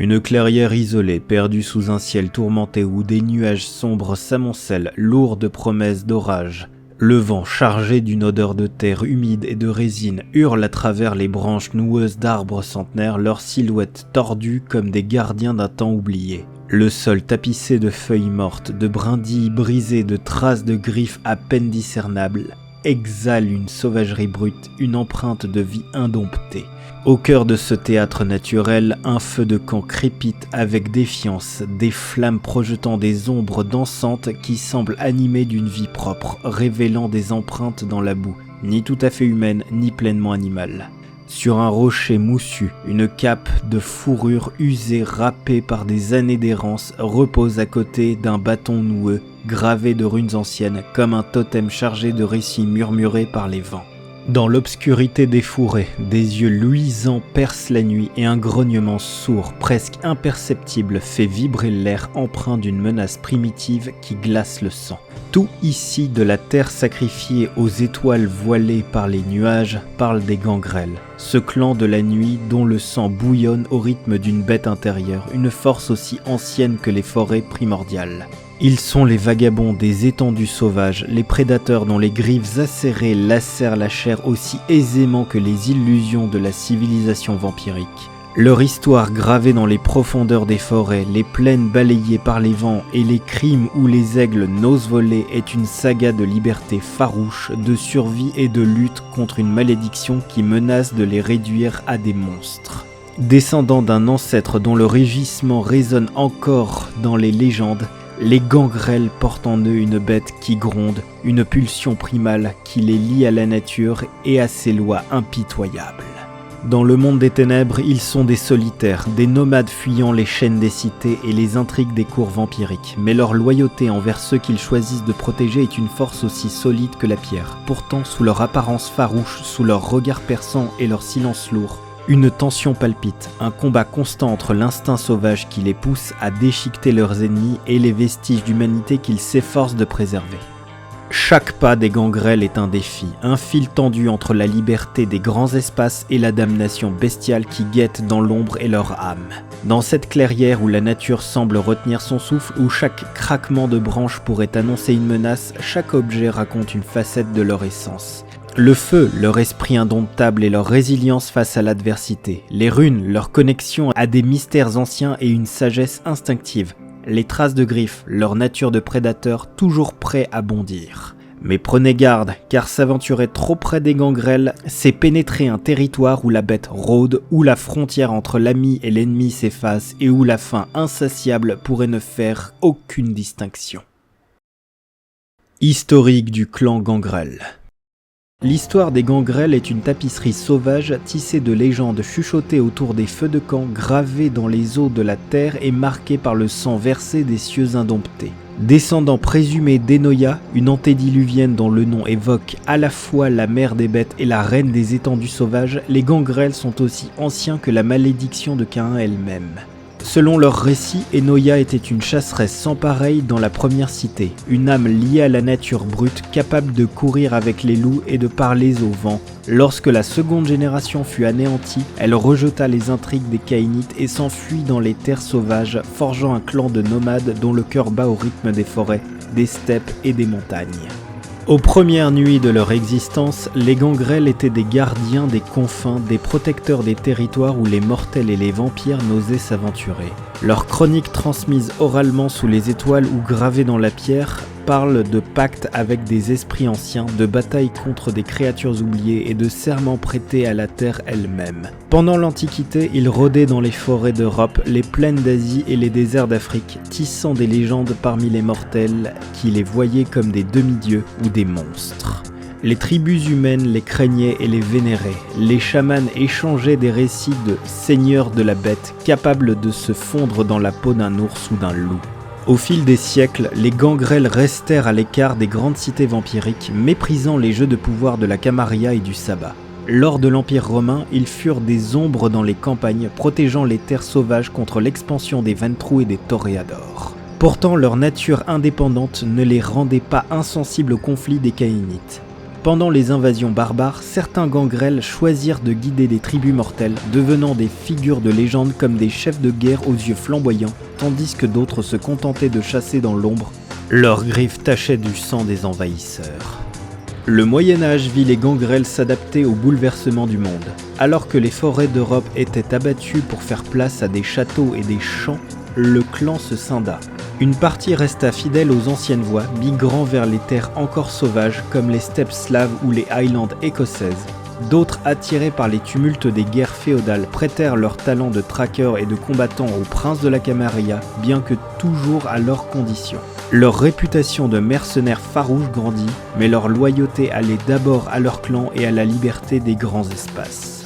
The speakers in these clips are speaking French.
Une clairière isolée, perdue sous un ciel tourmenté où des nuages sombres s'amoncellent, lourds de promesses d'orage. Le vent, chargé d'une odeur de terre humide et de résine, hurle à travers les branches noueuses d'arbres centenaires, leurs silhouettes tordues comme des gardiens d'un temps oublié. Le sol tapissé de feuilles mortes, de brindilles brisées, de traces de griffes à peine discernables, exhale une sauvagerie brute, une empreinte de vie indomptée. Au cœur de ce théâtre naturel, un feu de camp crépite avec défiance, des flammes projetant des ombres dansantes qui semblent animées d'une vie propre, révélant des empreintes dans la boue, ni tout à fait humaines, ni pleinement animales. Sur un rocher moussu, une cape de fourrure usée râpée par des années d'errance repose à côté d'un bâton noueux, gravé de runes anciennes, comme un totem chargé de récits murmurés par les vents. Dans l'obscurité des fourrés, des yeux luisants percent la nuit et un grognement sourd, presque imperceptible, fait vibrer l'air empreint d'une menace primitive qui glace le sang. Tout ici, de la terre sacrifiée aux étoiles voilées par les nuages, parle des gangrels. Ce clan de la nuit dont le sang bouillonne au rythme d'une bête intérieure, une force aussi ancienne que les forêts primordiales. Ils sont les vagabonds des étendues sauvages, les prédateurs dont les griffes acérées lacèrent la chair aussi aisément que les illusions de la civilisation vampirique. Leur histoire gravée dans les profondeurs des forêts, les plaines balayées par les vents et les crimes où les aigles n'osent voler est une saga de liberté farouche, de survie et de lutte contre une malédiction qui menace de les réduire à des monstres. Descendants d'un ancêtre dont le rugissement résonne encore dans les légendes, les gangrels portent en eux une bête qui gronde, une pulsion primale qui les lie à la nature et à ses lois impitoyables. Dans le monde des ténèbres, ils sont des solitaires, des nomades fuyant les chaînes des cités et les intrigues des cours vampiriques, mais leur loyauté envers ceux qu'ils choisissent de protéger est une force aussi solide que la pierre. Pourtant, sous leur apparence farouche, sous leur regard perçant et leur silence lourd, une tension palpite, un combat constant entre l'instinct sauvage qui les pousse à déchiqueter leurs ennemis et les vestiges d'humanité qu'ils s'efforcent de préserver. Chaque pas des gangrels est un défi, un fil tendu entre la liberté des grands espaces et la damnation bestiale qui guette dans l'ombre et leur âme. Dans cette clairière où la nature semble retenir son souffle, où chaque craquement de branche pourrait annoncer une menace, chaque objet raconte une facette de leur essence. Le feu, leur esprit indomptable et leur résilience face à l'adversité. Les runes, leur connexion à des mystères anciens et une sagesse instinctive. Les traces de griffes, leur nature de prédateur toujours prêt à bondir. Mais prenez garde, car s'aventurer trop près des gangrels, c'est pénétrer un territoire où la bête rôde, où la frontière entre l'ami et l'ennemi s'efface et où la faim insatiable pourrait ne faire aucune distinction. Historique du clan gangrel. L'histoire des gangrels est une tapisserie sauvage tissée de légendes chuchotées autour des feux de camp gravées dans les eaux de la terre et marquée par le sang versé des cieux indomptés. Descendants présumés d'Enoya, une antédiluvienne dont le nom évoque à la fois la mère des bêtes et la reine des étendues sauvages, les gangrels sont aussi anciens que la malédiction de Caïn elle-même. Selon leur récit, Enoya était une chasseresse sans pareille dans la première cité, une âme liée à la nature brute, capable de courir avec les loups et de parler au vent. Lorsque la seconde génération fut anéantie, elle rejeta les intrigues des Caïnites et s'enfuit dans les terres sauvages, forgeant un clan de nomades dont le cœur bat au rythme des forêts, des steppes et des montagnes. Aux premières nuits de leur existence, les gangrels étaient des gardiens des confins, des protecteurs des territoires où les mortels et les vampires n'osaient s'aventurer. Leurs chroniques transmises oralement sous les étoiles ou gravées dans la pierre parlent de pactes avec des esprits anciens, de batailles contre des créatures oubliées et de serments prêtés à la terre elle-même. Pendant l'Antiquité, ils rôdaient dans les forêts d'Europe, les plaines d'Asie et les déserts d'Afrique, tissant des légendes parmi les mortels qui les voyaient comme des demi-dieux ou des monstres. Les tribus humaines les craignaient et les vénéraient. Les chamans échangeaient des récits de seigneurs de la bête, capables de se fondre dans la peau d'un ours ou d'un loup. Au fil des siècles, les gangrels restèrent à l'écart des grandes cités vampiriques, méprisant les jeux de pouvoir de la Camarilla et du sabbat. Lors de l'Empire romain, ils furent des ombres dans les campagnes, protégeant les terres sauvages contre l'expansion des Ventrue et des Toreadors. Pourtant, leur nature indépendante ne les rendait pas insensibles au conflit des Caïnites. Pendant les invasions barbares, certains gangrels choisirent de guider des tribus mortelles, devenant des figures de légende comme des chefs de guerre aux yeux flamboyants, tandis que d'autres se contentaient de chasser dans l'ombre, leurs griffes tachaient du sang des envahisseurs. Le Moyen-Âge vit les gangrels s'adapter aux bouleversements du monde. Alors que les forêts d'Europe étaient abattues pour faire place à des châteaux et des champs, le clan se scinda. Une partie resta fidèle aux anciennes voies, migrant vers les terres encore sauvages comme les steppes slaves ou les Highlands écossaises. D'autres, attirés par les tumultes des guerres féodales, prêtèrent leurs talents de traqueurs et de combattants aux princes de la Camarilla, bien que toujours à leurs conditions. Leur réputation de mercenaires farouches grandit, mais leur loyauté allait d'abord à leur clan et à la liberté des grands espaces.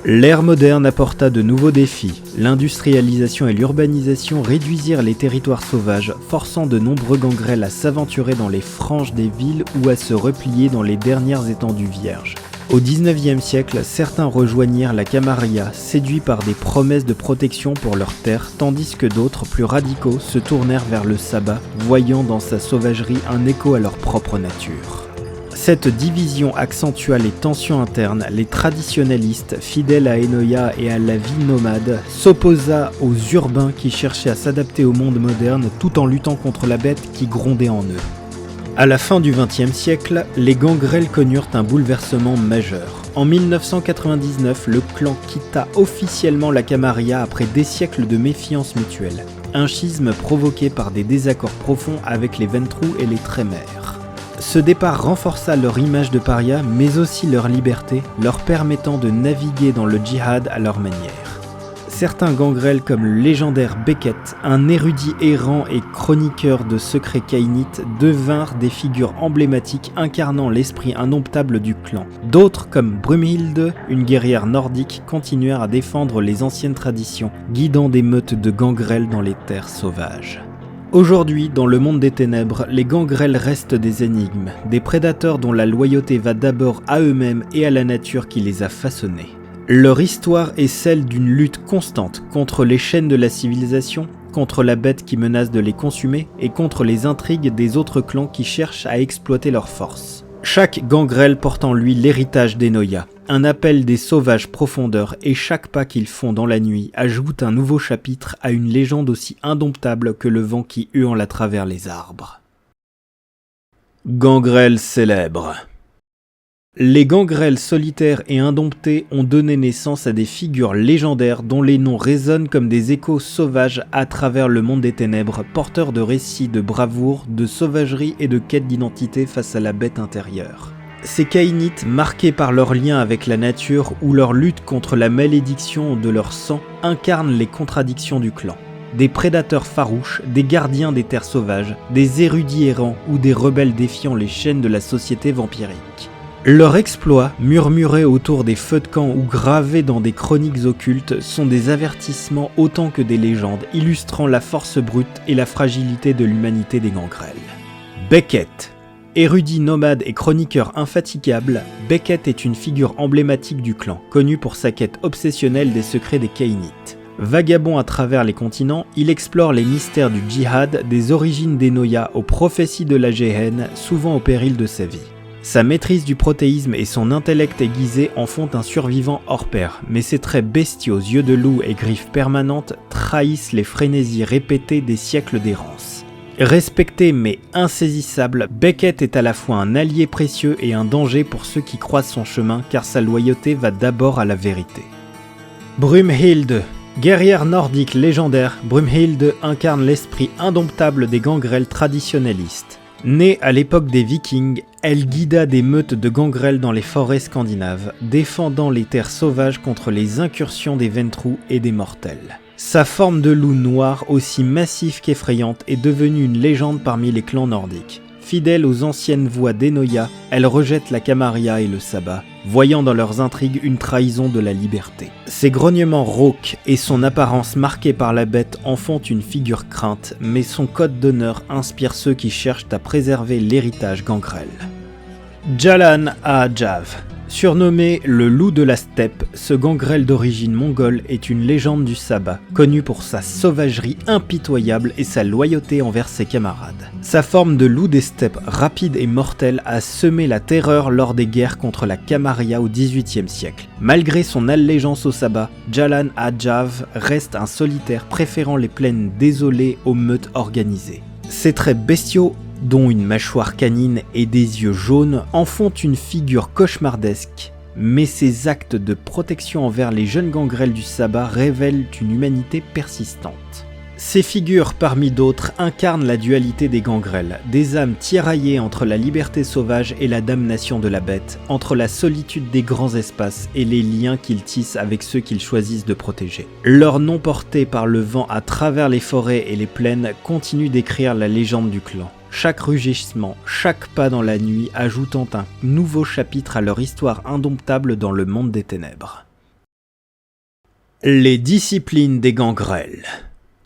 L'ère moderne apporta de nouveaux défis. L'industrialisation et l'urbanisation réduisirent les territoires sauvages, forçant de nombreux gangrels à s'aventurer dans les franges des villes ou à se replier dans les dernières étendues vierges. Au XIXe siècle, certains rejoignirent la Camarilla, séduits par des promesses de protection pour leurs terres, tandis que d'autres, plus radicaux, se tournèrent vers le sabbat, voyant dans sa sauvagerie un écho à leur propre nature. Cette division accentua les tensions internes. Les traditionalistes, fidèles à Enoya et à la vie nomade, s'opposa aux urbains qui cherchaient à s'adapter au monde moderne tout en luttant contre la bête qui grondait en eux. À la fin du XXe siècle, les gangrels connurent un bouleversement majeur. En 1999, le clan quitta officiellement la Camarilla après des siècles de méfiance mutuelle. Un schisme provoqué par des désaccords profonds avec les Ventrous et les Trémères. Ce départ renforça leur image de paria, mais aussi leur liberté, leur permettant de naviguer dans le djihad à leur manière. Certains gangrels comme le légendaire Beckett, un érudit errant et chroniqueur de secrets caïnites, devinrent des figures emblématiques incarnant l'esprit indomptable du clan. D'autres comme Brumhilde, une guerrière nordique, continuèrent à défendre les anciennes traditions, guidant des meutes de gangrels dans les terres sauvages. Aujourd'hui, dans le monde des ténèbres, les gangrels restent des énigmes, des prédateurs dont la loyauté va d'abord à eux-mêmes et à la nature qui les a façonnés. Leur histoire est celle d'une lutte constante contre les chaînes de la civilisation, contre la bête qui menace de les consumer et contre les intrigues des autres clans qui cherchent à exploiter leurs forces. Chaque gangrel porte en lui l'héritage d'Enoya, un appel des sauvages profondeurs, et chaque pas qu'ils font dans la nuit ajoute un nouveau chapitre à une légende aussi indomptable que le vent qui hurle à travers les arbres. Gangrel célèbre. Les gangrels solitaires et indomptés ont donné naissance à des figures légendaires dont les noms résonnent comme des échos sauvages à travers le monde des ténèbres, porteurs de récits de bravoure, de sauvagerie et de quête d'identité face à la bête intérieure. Ces caïnites, marqués par leur lien avec la nature ou leur lutte contre la malédiction de leur sang, incarnent les contradictions du clan. Des prédateurs farouches, des gardiens des terres sauvages, des érudits errants ou des rebelles défiant les chaînes de la société vampirique. Leurs exploits, murmurés autour des feux de camp ou gravés dans des chroniques occultes, sont des avertissements autant que des légendes, illustrant la force brute et la fragilité de l'humanité des gangrels. Beckett. Érudit nomade et chroniqueur infatigable, Beckett est une figure emblématique du clan, connu pour sa quête obsessionnelle des secrets des Caïnites. Vagabond à travers les continents, il explore les mystères du djihad, des origines d'Enoya aux prophéties de la Gehen, souvent au péril de sa vie. Sa maîtrise du protéisme et son intellect aiguisé en font un survivant hors pair, mais ses traits bestiaux, yeux de loup et griffes permanentes trahissent les frénésies répétées des siècles d'errance. Respecté mais insaisissable, Beckett est à la fois un allié précieux et un danger pour ceux qui croisent son chemin, car sa loyauté va d'abord à la vérité. Brumhilde. Guerrière nordique légendaire, Brumhilde incarne l'esprit indomptable des gangrels traditionnalistes. Née à l'époque des Vikings, elle guida des meutes de gangrels dans les forêts scandinaves, défendant les terres sauvages contre les incursions des Ventrous et des mortels. Sa forme de loup noir, aussi massif qu'effrayante, est devenue une légende parmi les clans nordiques. Fidèle aux anciennes voies d'Enoya, elle rejette la Camarilla et le sabbat, voyant dans leurs intrigues une trahison de la liberté. Ses grognements rauques et son apparence marquée par la bête en font une figure crainte, mais son code d'honneur inspire ceux qui cherchent à préserver l'héritage gangrel. Jalan à Jav. Surnommé le loup de la steppe, ce gangrel d'origine mongole est une légende du sabbat, connu pour sa sauvagerie impitoyable et sa loyauté envers ses camarades. Sa forme de loup des steppes rapide et mortel a semé la terreur lors des guerres contre la Camarilla au XVIIIe siècle. Malgré son allégeance au sabbat, Jalan Adjav reste un solitaire préférant les plaines désolées aux meutes organisées. Ses traits bestiaux, dont une mâchoire canine et des yeux jaunes, en font une figure cauchemardesque, mais ses actes de protection envers les jeunes gangrels du sabbat révèlent une humanité persistante. Ces figures, parmi d'autres, incarnent la dualité des gangrels, des âmes tiraillées entre la liberté sauvage et la damnation de la bête, entre la solitude des grands espaces et les liens qu'ils tissent avec ceux qu'ils choisissent de protéger. Leur nom porté par le vent à travers les forêts et les plaines continue d'écrire la légende du clan. Chaque rugissement, chaque pas dans la nuit ajoutant un nouveau chapitre à leur histoire indomptable dans le monde des ténèbres. Les disciplines des gangrels.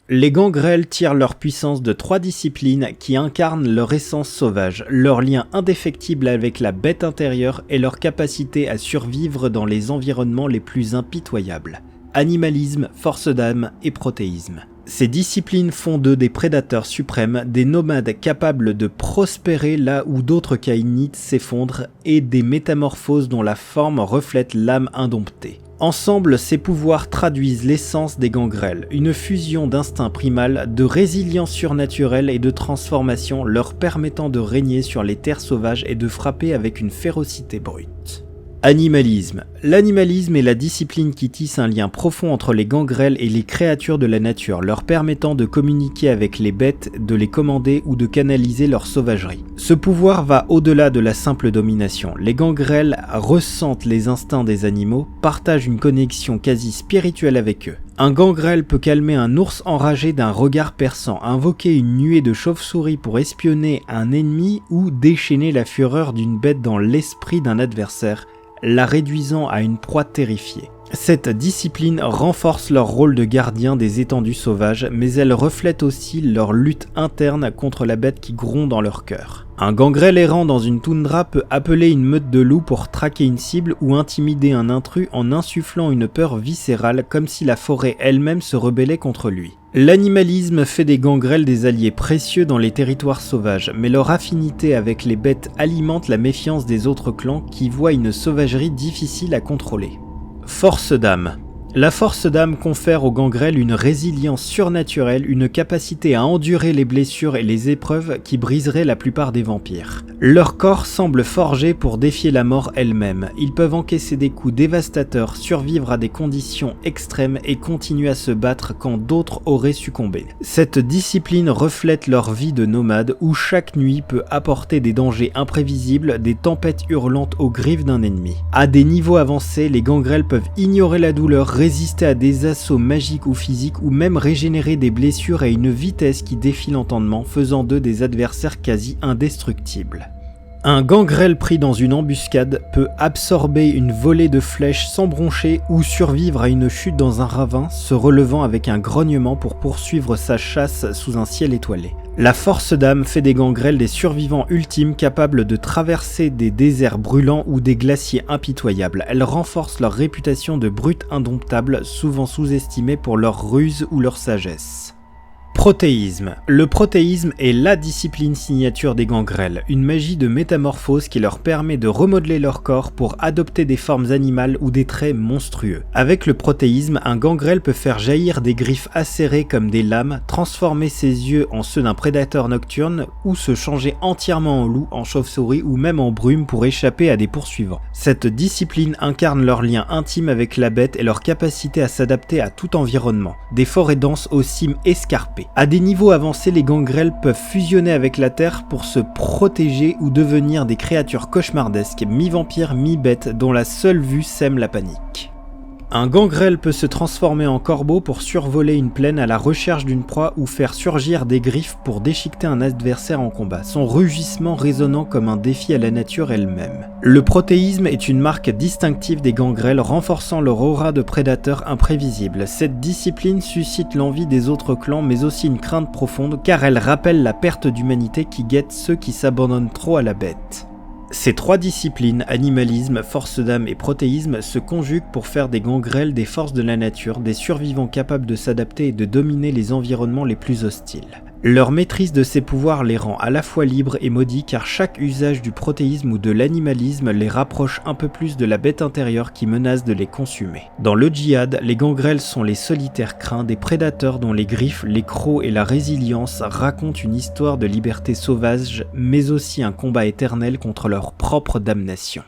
Les gangrels tirent leur puissance de 3 disciplines qui incarnent leur essence sauvage, leur lien indéfectible avec la bête intérieure et leur capacité à survivre dans les environnements les plus impitoyables. Animalisme, force d'âme et protéisme. Ces disciplines font d'eux des prédateurs suprêmes, des nomades capables de prospérer là où d'autres kainites s'effondrent et des métamorphoses dont la forme reflète l'âme indomptée. Ensemble, ces pouvoirs traduisent l'essence des gangrels, une fusion d'instinct primal, de résilience surnaturelle et de transformation leur permettant de régner sur les terres sauvages et de frapper avec une férocité brute. Animalisme. L'animalisme est la discipline qui tisse un lien profond entre les gangrels et les créatures de la nature, leur permettant de communiquer avec les bêtes, de les commander ou de canaliser leur sauvagerie. Ce pouvoir va au-delà de la simple domination. Les gangrels ressentent les instincts des animaux, partagent une connexion quasi spirituelle avec eux. Un gangrel peut calmer un ours enragé d'un regard perçant, invoquer une nuée de chauves-souris pour espionner un ennemi ou déchaîner la fureur d'une bête dans l'esprit d'un adversaire, la réduisant à une proie terrifiée. Cette discipline renforce leur rôle de gardien des étendues sauvages, mais elle reflète aussi leur lutte interne contre la bête qui gronde dans leur cœur. Un gangrel errant dans une toundra peut appeler une meute de loups pour traquer une cible ou intimider un intrus en insufflant une peur viscérale comme si la forêt elle-même se rebellait contre lui. L'animalisme fait des gangrels des alliés précieux dans les territoires sauvages, mais leur affinité avec les bêtes alimente la méfiance des autres clans qui voient une sauvagerie difficile à contrôler. Force d'âme. La force d'âme confère aux gangrels une résilience surnaturelle, une capacité à endurer les blessures et les épreuves qui briseraient la plupart des vampires. Leur corps semble forgé pour défier la mort elle-même. Ils peuvent encaisser des coups dévastateurs, survivre à des conditions extrêmes et continuer à se battre quand d'autres auraient succombé. Cette discipline reflète leur vie de nomades où chaque nuit peut apporter des dangers imprévisibles, des tempêtes hurlantes aux griffes d'un ennemi. À des niveaux avancés, les gangrels peuvent ignorer la douleur, résister à des assauts magiques ou physiques ou même régénérer des blessures à une vitesse qui défie l'entendement, faisant d'eux des adversaires quasi indestructibles. Un gangrel pris dans une embuscade peut absorber une volée de flèches sans broncher ou survivre à une chute dans un ravin, se relevant avec un grognement pour poursuivre sa chasse sous un ciel étoilé. La force d'âme fait des gangrels des survivants ultimes capables de traverser des déserts brûlants ou des glaciers impitoyables. Elle renforce leur réputation de brutes indomptables, souvent sous-estimées pour leur ruse ou leur sagesse. Protéisme. Le protéisme est la discipline signature des gangrels, une magie de métamorphose qui leur permet de remodeler leur corps pour adopter des formes animales ou des traits monstrueux. Avec le protéisme, un gangrel peut faire jaillir des griffes acérées comme des lames, transformer ses yeux en ceux d'un prédateur nocturne ou se changer entièrement en loup, en chauve-souris ou même en brume pour échapper à des poursuivants. Cette discipline incarne leur lien intime avec la bête et leur capacité à s'adapter à tout environnement. Des forêts denses aux cimes escarpées. À des niveaux avancés, les gangrels peuvent fusionner avec la terre pour se protéger ou devenir des créatures cauchemardesques, mi-vampires, mi-bêtes, dont la seule vue sème la panique. Un gangrel peut se transformer en corbeau pour survoler une plaine à la recherche d'une proie ou faire surgir des griffes pour déchiqueter un adversaire en combat, son rugissement résonnant comme un défi à la nature elle-même. Le protéisme est une marque distinctive des gangrels, renforçant leur aura de prédateurs imprévisibles. Cette discipline suscite l'envie des autres clans mais aussi une crainte profonde car elle rappelle la perte d'humanité qui guette ceux qui s'abandonnent trop à la bête. Ces trois disciplines, animalisme, force d'âme et protéisme, se conjuguent pour faire des gangrels des forces de la nature, des survivants capables de s'adapter et de dominer les environnements les plus hostiles. Leur maîtrise de ces pouvoirs les rend à la fois libres et maudits car chaque usage du protéisme ou de l'animalisme les rapproche un peu plus de la bête intérieure qui menace de les consumer. Dans le djihad, les gangrels sont les solitaires craints, des prédateurs dont les griffes, les crocs et la résilience racontent une histoire de liberté sauvage, mais aussi un combat éternel contre leur propre damnation.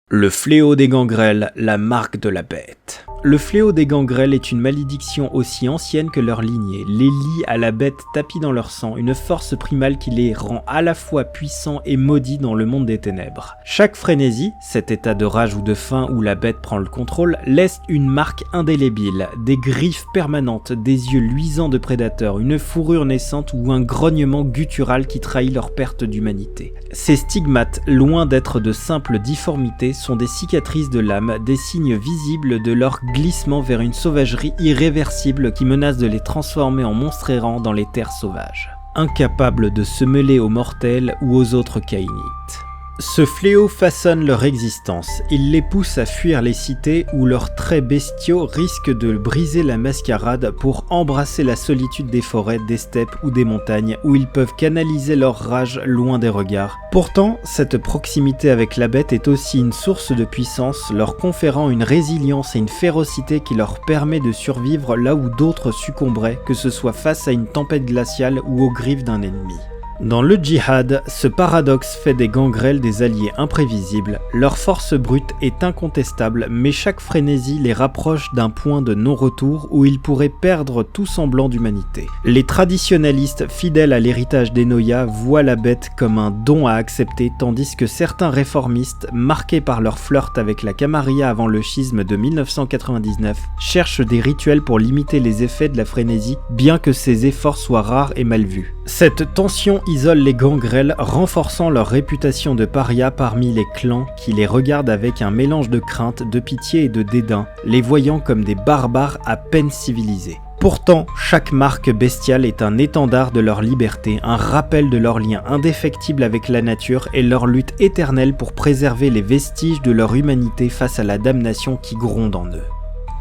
Le fléau des gangrels, la marque de la bête. Le fléau des gangrels est une malédiction aussi ancienne que leur lignée, les lie à la bête tapis dans leur sang, une force primale qui les rend à la fois puissants et maudits dans le monde des ténèbres. Chaque frénésie, cet état de rage ou de faim où la bête prend le contrôle, laisse une marque indélébile, des griffes permanentes, des yeux luisants de prédateurs, une fourrure naissante ou un grognement guttural qui trahit leur perte d'humanité. Ces stigmates, loin d'être de simples difformités, sont des cicatrices de l'âme, des signes visibles de leur glissement vers une sauvagerie irréversible qui menace de les transformer en monstres errants dans les terres sauvages, incapables de se mêler aux mortels ou aux autres caïnites. Ce fléau façonne leur existence, il les pousse à fuir les cités où leurs traits bestiaux risquent de briser la mascarade pour embrasser la solitude des forêts, des steppes ou des montagnes où ils peuvent canaliser leur rage loin des regards. Pourtant, cette proximité avec la bête est aussi une source de puissance, leur conférant une résilience et une férocité qui leur permet de survivre là où d'autres succomberaient, que ce soit face à une tempête glaciale ou aux griffes d'un ennemi. Dans le djihad, ce paradoxe fait des gangrels des alliés imprévisibles, leur force brute est incontestable mais chaque frénésie les rapproche d'un point de non-retour où ils pourraient perdre tout semblant d'humanité. Les traditionalistes fidèles à l'héritage d'Enoya voient la bête comme un don à accepter tandis que certains réformistes, marqués par leur flirt avec la camarilla avant le schisme de 1999, cherchent des rituels pour limiter les effets de la frénésie bien que ces efforts soient rares et mal vus. Cette tension isole les gangrels, renforçant leur réputation de parias parmi les clans qui les regardent avec un mélange de crainte, de pitié et de dédain, les voyant comme des barbares à peine civilisés. Pourtant, chaque marque bestiale est un étendard de leur liberté, un rappel de leur lien indéfectible avec la nature et leur lutte éternelle pour préserver les vestiges de leur humanité face à la damnation qui gronde en eux.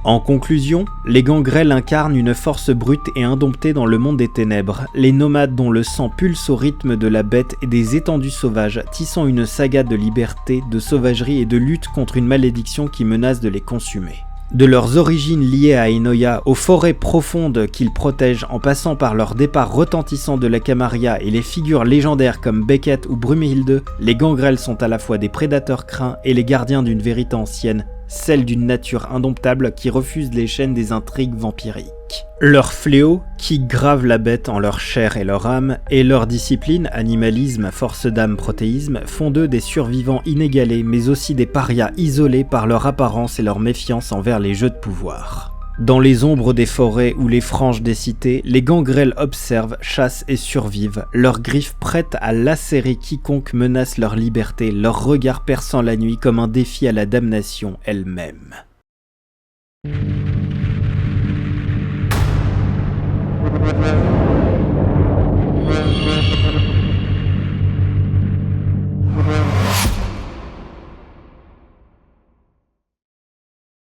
En conclusion, les gangrels incarnent une force brute et indomptée dans le monde des ténèbres, les nomades dont le sang pulse au rythme de la bête et des étendues sauvages, tissant une saga de liberté, de sauvagerie et de lutte contre une malédiction qui menace de les consumer. De leurs origines liées à Enoya aux forêts profondes qu'ils protègent en passant par leur départ retentissant de la Camarilla et les figures légendaires comme Beckett ou Brumhilde, les gangrels sont à la fois des prédateurs craints et les gardiens d'une vérité ancienne, celle d'une nature indomptable qui refuse les chaînes des intrigues vampiriques. Leur fléau, qui grave la bête en leur chair et leur âme, et leur discipline, animalisme, force d'âme, protéisme, font d'eux des survivants inégalés, mais aussi des parias isolés par leur apparence et leur méfiance envers les jeux de pouvoir. Dans les ombres des forêts ou les franges des cités, les gangrels observent, chassent et survivent, leurs griffes prêtes à lacérer quiconque menace leur liberté, leur regard perçant la nuit comme un défi à la damnation elle-même.